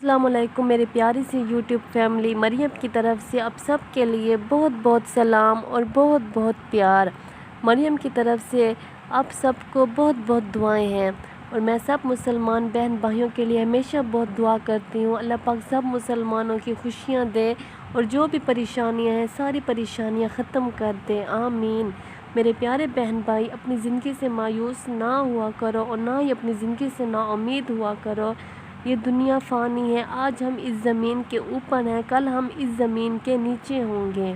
السلام علیکم میرے پیاری سی یوٹیوب فیملی، مریم کی طرف سے آپ سب کے لیے بہت بہت سلام اور بہت بہت پیار۔ مریم کی طرف سے آپ سب کو بہت بہت دعائیں ہیں، اور میں سب مسلمان بہن بھائیوں کے لیے ہمیشہ بہت دعا کرتی ہوں۔ اللہ پاک سب مسلمانوں کی خوشیاں دے اور جو بھی پریشانیاں ہیں ساری پریشانیاں ختم کر دے، آمین۔ میرے پیارے بہن بھائی، اپنی زندگی سے مایوس نہ ہوا کرو اور نہ ہی اپنی زندگی سے نا امید ہوا کرو۔ یہ دنیا فانی ہے، آج ہم اس زمین کے اوپر ہیں، کل ہم اس زمین کے نیچے ہوں گے۔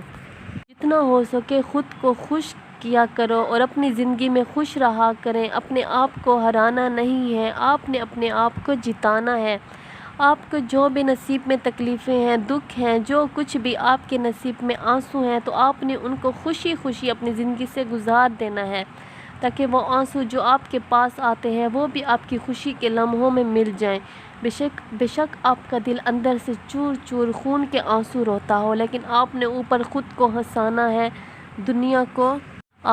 جتنا ہو سکے خود کو خوش کیا کرو اور اپنی زندگی میں خوش رہا کریں۔ اپنے آپ کو ہرانا نہیں ہے، آپ نے اپنے آپ کو جتانا ہے۔ آپ کو جو بھی نصیب میں تکلیفیں ہیں، دکھ ہیں، جو کچھ بھی آپ کے نصیب میں آنسو ہیں، تو آپ نے ان کو خوشی خوشی اپنی زندگی سے گزار دینا ہے، تاکہ وہ آنسو جو آپ کے پاس آتے ہیں وہ بھی آپ کی خوشی کے لمحوں میں مل جائیں۔ بے شک آپ کا دل اندر سے چور چور خون کے آنسو روتا ہو، لیکن آپ نے اوپر خود کو ہنسانا ہے، دنیا کو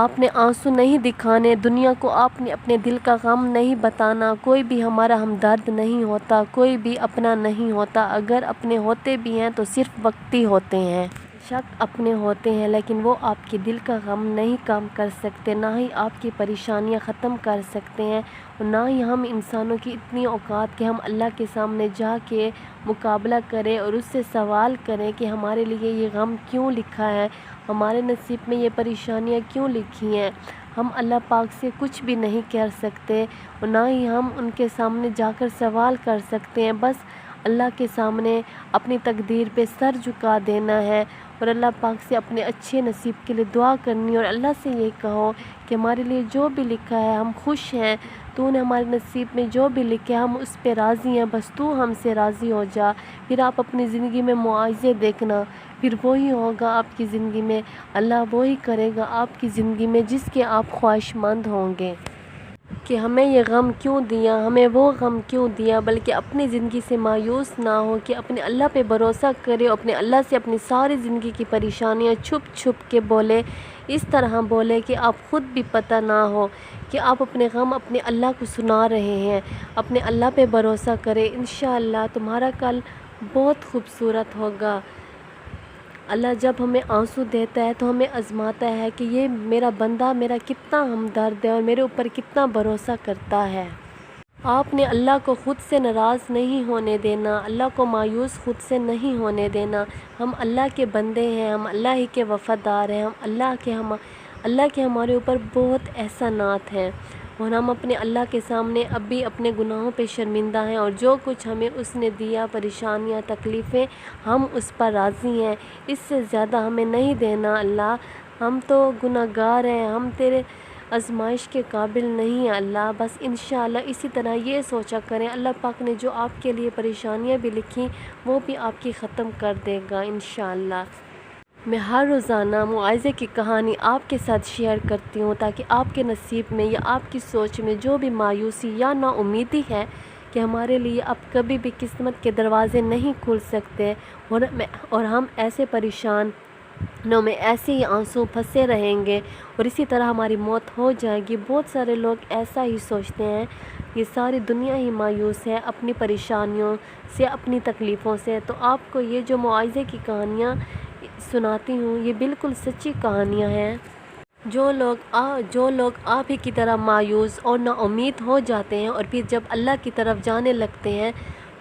آپ نے آنسو نہیں دکھانے، دنیا کو آپ نے اپنے دل کا غم نہیں بتانا۔ کوئی بھی ہمارا ہمدرد نہیں ہوتا، کوئی بھی اپنا نہیں ہوتا، اگر اپنے ہوتے بھی ہیں تو صرف وقتی ہوتے ہیں۔ شک اپنے ہوتے ہیں، لیکن وہ آپ کے دل کا غم نہیں کم کر سکتے، نہ ہی آپ کی پریشانیاں ختم کر سکتے ہیں، اور نہ ہی ہم انسانوں کی اتنی اوقات کہ ہم اللہ کے سامنے جا کے مقابلہ کریں اور اس سے سوال کریں کہ ہمارے لیے یہ غم کیوں لکھا ہے، ہمارے نصیب میں یہ پریشانیاں کیوں لکھی ہیں۔ ہم اللہ پاک سے کچھ بھی نہیں کر سکتے، اور نہ ہی ہم ان کے سامنے جا کر سوال کر سکتے ہیں۔ بس اللہ کے سامنے اپنی تقدیر پہ سر جھکا دینا ہے، اور اللہ پاک سے اپنے اچھے نصیب کے لیے دعا کرنی، اور اللہ سے یہ کہو کہ ہمارے لیے جو بھی لکھا ہے ہم خوش ہیں، تو نے ہمارے نصیب میں جو بھی لکھا ہے ہم اس پہ راضی ہیں، بس تو ہم سے راضی ہو جا۔ پھر آپ اپنی زندگی میں معاوضے دیکھنا، پھر وہی ہوگا آپ کی زندگی میں، اللہ وہی کرے گا آپ کی زندگی میں جس کے آپ خواہش مند ہوں گے کہ ہمیں یہ غم کیوں دیا، ہمیں وہ غم کیوں دیا۔ بلکہ اپنی زندگی سے مایوس نہ ہو کہ اپنے اللہ پہ بھروسہ کرے، اپنے اللہ سے اپنی ساری زندگی کی پریشانیاں چھپ چھپ کے بولے، اس طرح بولے کہ آپ خود بھی پتہ نہ ہو کہ آپ اپنے غم اپنے اللہ کو سنا رہے ہیں۔ اپنے اللہ پہ بھروسہ کرے، انشاءاللہ تمہارا کل بہت خوبصورت ہوگا۔ اللہ جب ہمیں آنسو دیتا ہے تو ہمیں آزماتا ہے کہ یہ میرا بندہ میرا کتنا ہمدرد ہے اور میرے اوپر کتنا بھروسہ کرتا ہے۔ آپ نے اللہ کو خود سے ناراض نہیں ہونے دینا، اللہ کو مایوس خود سے نہیں ہونے دینا۔ ہم اللہ کے بندے ہیں، ہم اللہ ہی کے وفادار ہیں، اللہ کے ہمارے اوپر بہت احسانات ہیں، اور ہم اپنے اللہ کے سامنے اب بھی اپنے گناہوں پہ شرمندہ ہیں، اور جو کچھ ہمیں اس نے دیا، پریشانیاں، تکلیفیں، ہم اس پر راضی ہیں۔ اس سے زیادہ ہمیں نہیں دینا اللہ، ہم تو گناہ گار ہیں، ہم تیرے آزمائش کے قابل نہیں ہیں اللہ۔ بس انشاءاللہ اسی طرح یہ سوچا کریں، اللہ پاک نے جو آپ کے لیے پریشانیاں بھی لکھی وہ بھی آپ کی ختم کر دے گا انشاءاللہ۔ میں ہر روزانہ معاوضے کی کہانی آپ کے ساتھ شیئر کرتی ہوں، تاکہ آپ کے نصیب میں یا آپ کی سوچ میں جو بھی مایوسی یا نا امیدی ہے کہ ہمارے لیے اب کبھی بھی قسمت کے دروازے نہیں کھل سکتے، اور ہم ایسے پریشانوں میں ایسے ہی آنسو پھنسے رہیں گے اور اسی طرح ہماری موت ہو جائے گی۔ بہت سارے لوگ ایسا ہی سوچتے ہیں، یہ ساری دنیا ہی مایوس ہے اپنی پریشانیوں سے، اپنی تکلیفوں سے۔ تو آپ کو یہ جو معاوضے کی کہانیاں سناتی ہوں یہ بالکل سچی کہانیاں ہیں۔ جو لوگ آپ ہی کی طرح مایوس اور نا امید ہو جاتے ہیں اور پھر جب اللہ کی طرف جانے لگتے ہیں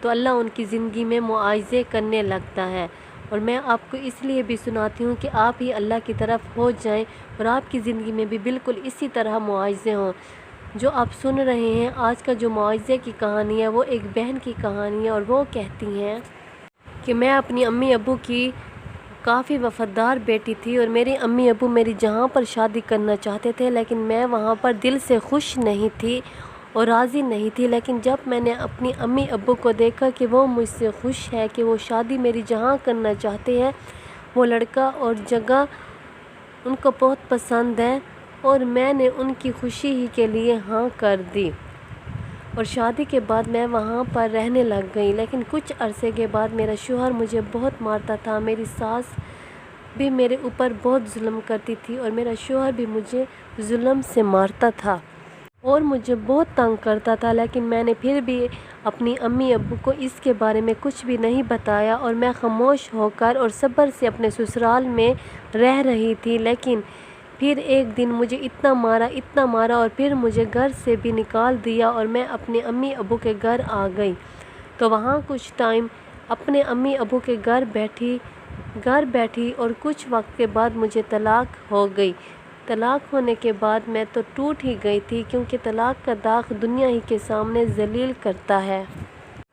تو اللہ ان کی زندگی میں معاوضے کرنے لگتا ہے، اور میں آپ کو اس لیے بھی سناتی ہوں کہ آپ ہی اللہ کی طرف ہو جائیں اور آپ کی زندگی میں بھی بالکل اسی طرح معاوضے ہوں۔ جو آپ سن رہے ہیں آج کا جو معاوضے کی کہانی ہے وہ ایک بہن کی کہانی ہے، اور وہ کہتی ہیں کہ میں اپنی امی ابو کی کافی وفادار بیٹی تھی، اور میری امی ابو میری جہاں پر شادی کرنا چاہتے تھے، لیکن میں وہاں پر دل سے خوش نہیں تھی اور راضی نہیں تھی۔ لیکن جب میں نے اپنی امی ابو کو دیکھا کہ وہ مجھ سے خوش ہے، کہ وہ شادی میری جہاں کرنا چاہتے ہیں، وہ لڑکا اور جگہ ان کو بہت پسند ہے، اور میں نے ان کی خوشی ہی کے لیے ہاں کر دی، اور شادی کے بعد میں وہاں پر رہنے لگ گئی۔ لیکن کچھ عرصے کے بعد میرا شوہر مجھے بہت مارتا تھا، میری ساس بھی میرے اوپر بہت ظلم کرتی تھی، اور میرا شوہر بھی مجھے ظلم سے مارتا تھا اور مجھے بہت تنگ کرتا تھا۔ لیکن میں نے پھر بھی اپنی امی ابو کو اس کے بارے میں کچھ بھی نہیں بتایا اور میں خاموش ہو کر اور صبر سے اپنے سسرال میں رہ رہی تھی۔ لیکن پھر ایک دن مجھے اتنا مارا اور پھر مجھے گھر سے بھی نکال دیا اور میں اپنے امی ابو کے گھر آ گئی۔ تو وہاں کچھ ٹائم اپنے امی ابو کے گھر بیٹھی اور کچھ وقت کے بعد مجھے طلاق ہو گئی۔ طلاق ہونے کے بعد میں تو ٹوٹ ہی گئی تھی، کیونکہ طلاق کا داغ دنیا ہی کے سامنے ذلیل کرتا ہے۔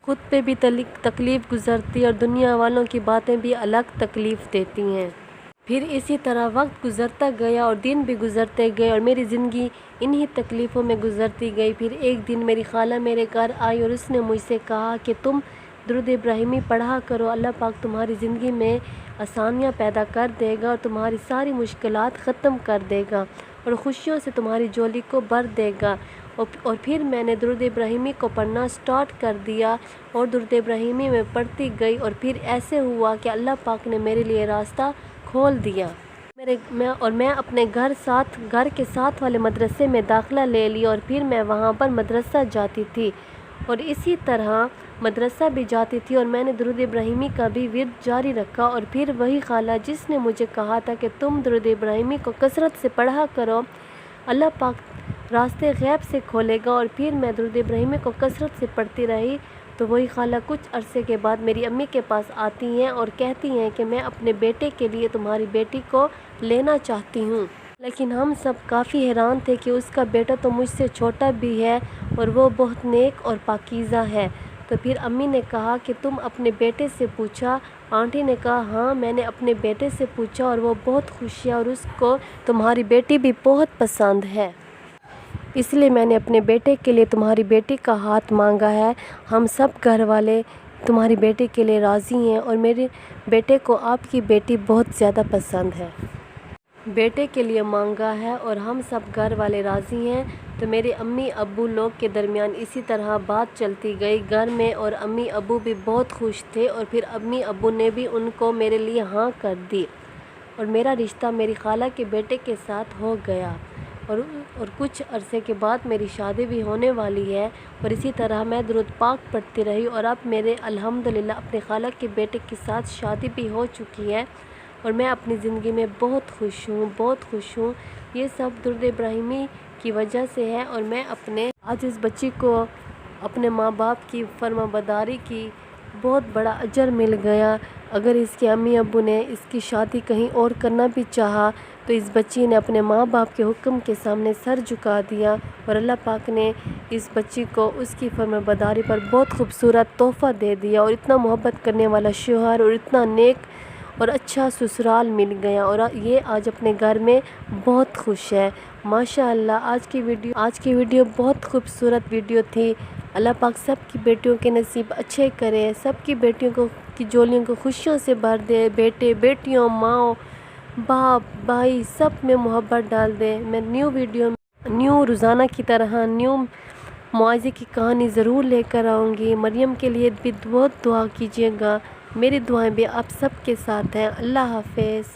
خود پہ بھی تکلیف گزرتی اور دنیا والوں کی باتیں بھی الگ تکلیف دیتی ہیں۔ پھر اسی طرح وقت گزرتا گیا اور دن بھی گزرتے گئے اور میری زندگی انہی تکلیفوں میں گزرتی گئی۔ پھر ایک دن میری خالہ میرے گھر آئی اور اس نے مجھ سے کہا کہ تم درود ابراہیمی پڑھا کرو، اللہ پاک تمہاری زندگی میں آسانیاں پیدا کر دے گا اور تمہاری ساری مشکلات ختم کر دے گا اور خوشیوں سے تمہاری جولی کو بھر دے گا۔ اور پھر میں نے درود ابراہیمی کو پڑھنا سٹارٹ کر دیا اور درود ابراہیمی میں پڑھتی گئی اور پھر ایسے ہوا کہ اللہ پاک نے میرے لیے راستہ کھول دیا۔ میں اپنے گھر کے ساتھ والے مدرسے میں داخلہ لے لی اور پھر میں وہاں پر مدرسہ جاتی تھی اور اسی طرح مدرسہ بھی جاتی تھی اور میں نے درود ابراہیمی کا بھی ورد جاری رکھا۔ اور پھر وہی خالہ جس نے مجھے کہا تھا کہ تم درود ابراہیمی کو کثرت سے پڑھا کرو، اللہ پاک راستے غیب سے کھولے گا، اور پھر میں درود ابراہیمی کو کثرت سے پڑھتی رہی۔ تو وہی خالہ کچھ عرصے کے بعد میری امی کے پاس آتی ہیں اور کہتی ہیں کہ میں اپنے بیٹے کے لیے تمہاری بیٹی کو لینا چاہتی ہوں۔ لیکن ہم سب کافی حیران تھے کہ اس کا بیٹا تو مجھ سے چھوٹا بھی ہے اور وہ بہت نیک اور پاکیزہ ہے۔ تو پھر امی نے کہا کہ تم اپنے بیٹے سے پوچھا؟ آنٹی نے کہا ہاں میں نے اپنے بیٹے سے پوچھا اور وہ بہت خوش ہے اور اس کو تمہاری بیٹی بھی بہت پسند ہے، اس لیے میں نے اپنے بیٹے کے لیے تمہاری بیٹی کا ہاتھ مانگا ہے۔ ہم سب گھر والے تمہاری بیٹی کے لیے راضی ہیں اور میرے بیٹے کو آپ کی بیٹی بہت زیادہ پسند ہے، بیٹے کے لیے مانگا ہے اور ہم سب گھر والے راضی ہیں۔ تو میرے امی ابو لوگ کے درمیان اسی طرح بات چلتی گئی گھر میں اور امی ابو بھی بہت خوش تھے اور پھر امی ابو نے بھی ان کو میرے لیے ہاں کر دی اور میرا رشتہ میری خالہ کے بیٹے کے ساتھ ہو گیا اور کچھ عرصے کے بعد میری شادی بھی ہونے والی ہے۔ اور اسی طرح میں درود پاک پڑھتی رہی اور اب میرے الحمدللہ اپنے خالہ کے بیٹے کے ساتھ شادی بھی ہو چکی ہے اور میں اپنی زندگی میں بہت خوش ہوں۔ یہ سب درود ابراہیمی کی وجہ سے ہے اور میں آج اس بچی کو اپنے ماں باپ کی فرما برداری کی بہت بڑا اجر مل گیا۔ اگر اس کے امی ابو نے اس کی شادی کہیں اور کرنا بھی چاہا تو اس بچی نے اپنے ماں باپ کے حکم کے سامنے سر جھکا دیا اور اللہ پاک نے اس بچی کو اس کی فرما برداری پر بہت خوبصورت تحفہ دے دیا اور اتنا محبت کرنے والا شوہر اور اتنا نیک اور اچھا سسرال مل گیا اور یہ آج اپنے گھر میں بہت خوش ہے ماشاءاللہ۔ آج کی ویڈیو بہت خوبصورت ویڈیو تھی۔ اللہ پاک سب کی بیٹیوں کے نصیب اچھے کرے، سب کی بیٹیوں کی جولیوں کو خوشیوں سے بھر دے، بیٹے بیٹیوں ماں باپ بھائی سب میں محبت ڈال دے۔ میں نیو روزانہ کی طرح نیو معاوضے کی کہانی ضرور لے کر آؤں گی۔ مریم کے لیے بھی بہت دعا کیجیے گا، میری دعائیں بھی آپ سب کے ساتھ ہیں۔ اللہ حافظ۔